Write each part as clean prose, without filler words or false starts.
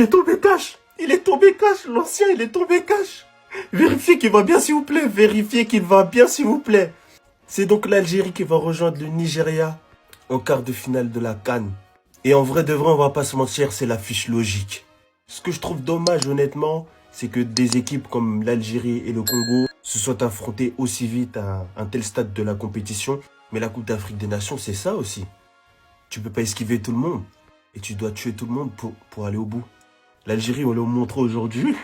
est tombé cash. Il est tombé cash. L'ancien, il est tombé cash. Vérifiez qu'il va bien, s'il vous plaît. Vérifiez qu'il va bien, s'il vous plaît. C'est donc l'Algérie qui va rejoindre le Nigeria en quart de finale de la CAN. Et en vrai de vrai, on va pas se mentir, c'est la fiche logique. Ce que je trouve dommage, honnêtement, c'est que des équipes comme l'Algérie et le Congo se soient affrontées aussi vite à un tel stade de la compétition. Mais la Coupe d'Afrique des Nations, c'est ça aussi. Tu peux pas esquiver tout le monde. Et tu dois tuer tout le monde pour aller au bout. L'Algérie, on l'a montré aujourd'hui.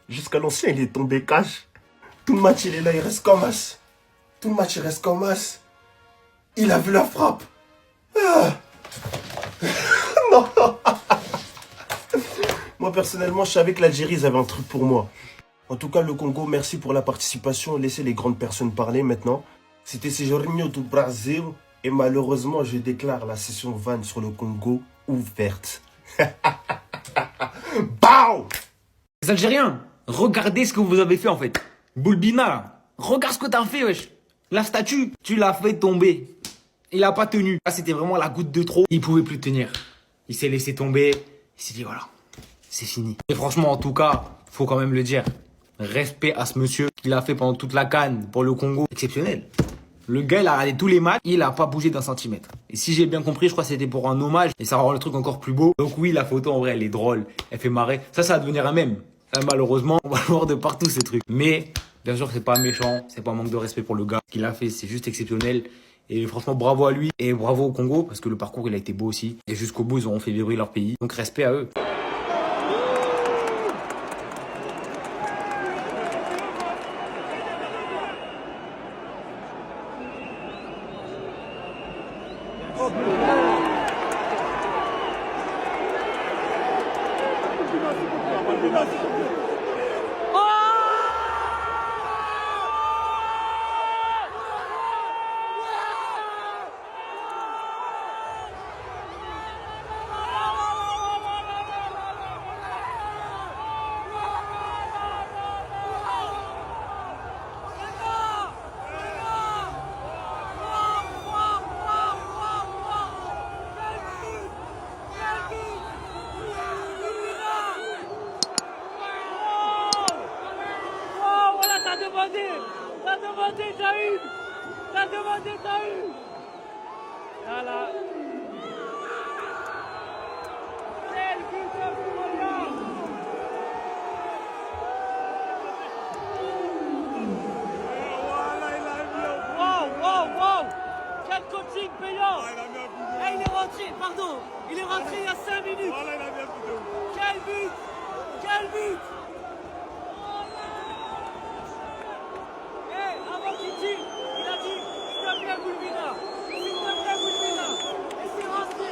Jusqu'à l'ancien, il est tombé cash. Tout le match, il est là, il reste comme as. Tout le match, il reste comme as. Il a vu la frappe. Ah. Non. Moi, personnellement, je savais que l'Algérie, ils avaient un truc pour moi. En tout cas, le Congo, merci pour la participation. Laissez les grandes personnes parler maintenant. C'était Sejourinho do Brasil. Et malheureusement, je déclare la session vanne sur le Congo ouverte. Bao! Les Algériens, regardez ce que vous avez fait en fait. Boulbina, là. Regarde ce que t'as fait, wesh. La statue, tu l'as fait tomber. Il a pas tenu. Là, c'était vraiment la goutte de trop. Il pouvait plus tenir. Il s'est laissé tomber. Il s'est dit voilà, c'est fini. Et franchement, en tout cas, faut quand même le dire. Respect à ce monsieur qu'il a fait pendant toute la CAN pour le Congo. Exceptionnel. Le gars, il a regardé tous les matchs, il a pas bougé d'un centimètre. Et si j'ai bien compris, je crois que c'était pour un hommage. Et ça rend le truc encore plus beau. Donc oui, la photo, en vrai, elle est drôle. Elle fait marrer. Ça va devenir un mème. Ça, malheureusement, on va le voir de partout, ces trucs. Mais, bien sûr, c'est pas méchant. C'est pas un manque de respect pour le gars. Ce qu'il a fait, c'est juste exceptionnel. Et franchement, bravo à lui. Et bravo au Congo, parce que le parcours, il a été beau aussi. Et jusqu'au bout, ils auront fait vibrer leur pays. Donc respect à eux. T'as demandé, t'as eu. T'as demandé, t'as eu. Voilà. Quel but de Bourgogne. Voilà, il a mis. Wow. Quel coaching payant. Et il est rentré, pardon. Il est rentré il y a 5 minutes. Voilà, il a mis un but de ouf. Quel but. Avant qu'il tire, il a dit s'il te plaît Boulbina, et c'est rentré.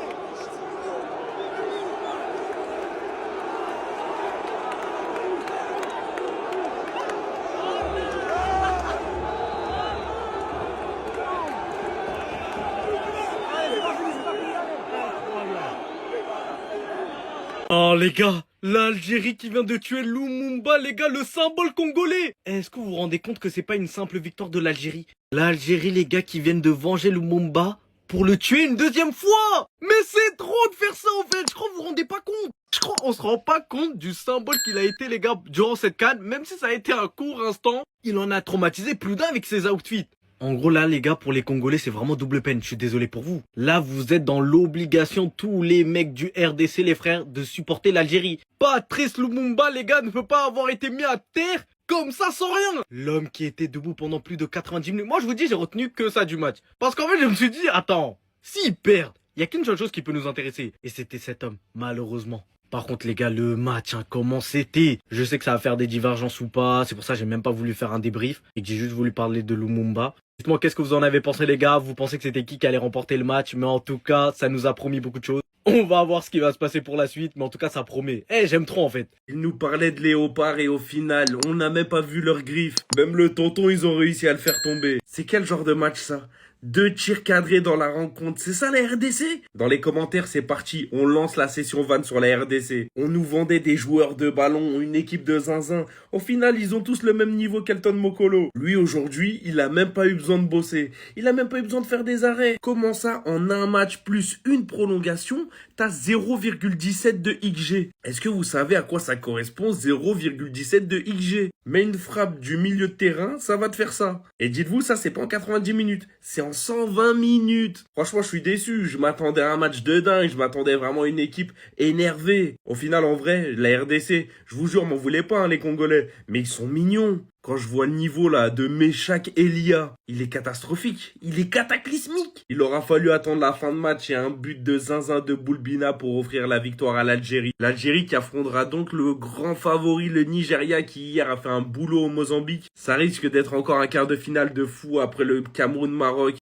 Oh les gars, l'Algérie qui vient de tuer Lumumba, les gars, le symbole congolais. Est-ce que vous vous rendez compte que c'est pas une simple victoire de l'Algérie? L'Algérie, les gars, qui viennent de venger Lumumba pour le tuer une deuxième fois. Mais c'est trop de faire ça en fait, je crois que vous vous rendez pas compte. Je crois qu'on se rend pas compte du symbole qu'il a été, les gars, durant cette CAN. Même si ça a été un court instant, il en a traumatisé plus d'un avec ses outfits. En gros, là, les gars, pour les Congolais, c'est vraiment double peine. Je suis désolé pour vous. Là, vous êtes dans l'obligation, tous les mecs du RDC, les frères, de supporter l'Algérie. Patrice Lumumba, les gars, ne peut pas avoir été mis à terre comme ça sans rien. L'homme qui était debout pendant plus de 90 minutes. Moi, je vous dis, j'ai retenu que ça du match. Parce qu'en fait, je me suis dit, attends, s'ils perdent, il y a qu'une seule chose qui peut nous intéresser. Et c'était cet homme, malheureusement. Par contre, les gars, le match, hein, comment c'était? Je sais que ça va faire des divergences ou pas. C'est pour ça que j'ai même pas voulu faire un débrief et que j'ai juste voulu parler de Lumumba. Dites-moi, qu'est-ce que vous en avez pensé, les gars? Vous pensez que c'était qui allait remporter le match? Mais en tout cas, ça nous a promis beaucoup de choses. On va voir ce qui va se passer pour la suite, mais en tout cas, ça promet. J'aime trop, en fait. Ils nous parlaient de léopards et au final, on n'a même pas vu leurs griffes. Même le tonton, ils ont réussi à le faire tomber. C'est quel genre de match, ça? 2 tirs cadrés dans la rencontre. C'est ça la RDC? Dans les commentaires, c'est parti. On lance la session van sur la RDC. On nous vendait des joueurs de ballon, une équipe de zinzin. Au final, ils ont tous le même niveau qu'Elton Mokolo. Lui, aujourd'hui, il a même pas eu besoin de bosser. Il a même pas eu besoin de faire des arrêts. Comment ça, en un match plus une prolongation, t'as 0,17 de XG? Est-ce que vous savez à quoi ça correspond 0,17 de XG? Mais une frappe du milieu de terrain, ça va te faire ça. Et dites-vous, ça c'est pas en 90 minutes, c'est en 120 minutes. Franchement, je suis déçu, je m'attendais à un match de dingue, je m'attendais vraiment à une équipe énervée. Au final, en vrai, la RDC, je vous jure, m'en voulez pas hein, les Congolais, mais ils sont mignons. Quand je vois le niveau là de Meshak Elia, il est catastrophique, il est cataclysmique. Il aura fallu attendre la fin de match et un but de zinzin de Boulbina pour offrir la victoire à l'Algérie. L'Algérie qui affrontera donc le grand favori, le Nigeria, qui hier a fait un boulot au Mozambique. Ça risque d'être encore un quart de finale de fou après le Cameroun-Maroc